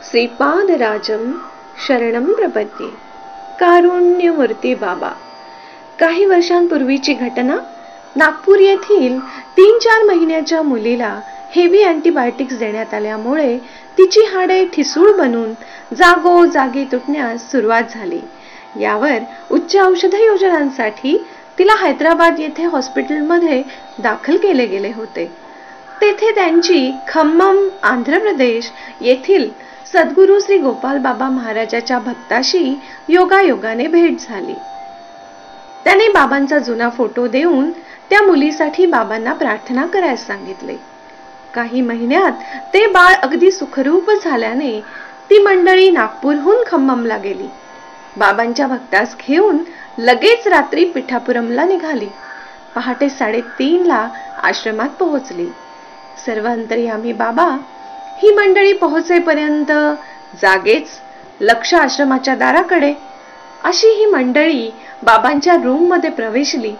श्रीपादराजं शरणं प्रपद्ये. कारुण्यमूर्ती बाबा. काही वर्षांपूर्वीची घटना. नागपूर येथील 3-4 महिन्याच्या मुलीला हेवी अँटीबायोटिक्स देण्यात आल्यामुळे तिची हाडे ठिसूळ बनून जागोजागी तुटण्यास सुरुवात झाली. यावर उच्च औषध योजनांसाठी तिला हैदराबाद येथे हॉस्पिटलमध्ये दाखल केले गेले होते. तेथे त्यांची खम्मम आंध्र प्रदेश येथील सद्गुरू श्री गोपाल बाबा महाराजाच्या भक्ताशी योगायोगाने भेट झाली. त्याने बाबांचा जुना फोटो देऊन त्या मुलीसाठी बाबांना प्रार्थना करायला सांगितले. काही महिन्यात ते बाळ अगदी सुखरूप झाल्याने ती मंडळी नागपूरहून खम्ममला गेली. बाबांच्या भक्तास घेऊन लगेच रात्री पिठापुरमला निघाली. पहाटे 3:30ला आश्रमात पोहोचली. सर्व अंतर्यामी बाबा ही मंडळी पोहोचेपर्यंत जागेच, लक्ष आश्रमाच्या दाराकडे अशी ही मंडळी बाबांच्या रूम मध्ये प्रवेशली.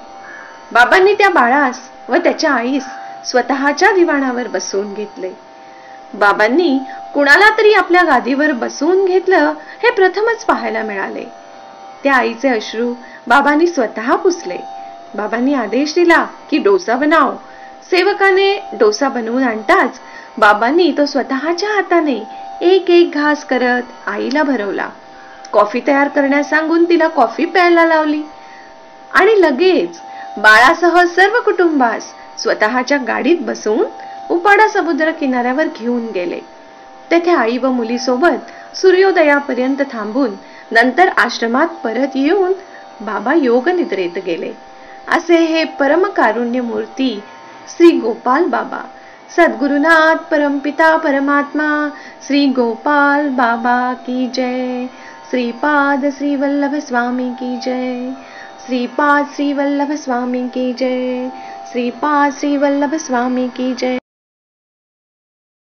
बाबांनी त्या बाळास व त्याच्या आईस स्वतःच्या दिवाणावर बसवून घेतले. बाबांनी कुणाला तरी आपल्या गादीवर बसवून घेतलं हे प्रथमच पाहायला मिळाले. त्या आईचे अश्रू बाबांनी स्वतः पुसले. बाबांनी आदेश दिला की डोसा बनाव. सेवकाने डोसा बनवून आणताच बाबांनी तो स्वतःच्या हाताने एक एक घास करत आईला भरवला. कॉफी तयार करण्यास सांगून तिला कॉफी प्यायला लावली आणि लगेच बाळासह सर्व कुटुंबास स्वतःच्या गाडीत बसवून उपाडा समुद्र किनाऱ्यावर घेऊन गेले. तेथे आई व मुलीसोबत सूर्योदयापर्यंत थांबून नंतर आश्रमात परत येऊन बाबा योग निद्रेत गेले. असे हे परम कारुण्य मूर्ती श्री गोपाल बाबा, सद्गुरुनाथ परमपिता परमात्मा श्री गोपाल बाबा की जय. श्रीपाद श्री वल्लभ स्वामी की जय. श्रीपाद श्री वल्लभ स्वामी की जय. श्रीपाद श्री वल्लभ स्वामी की जय.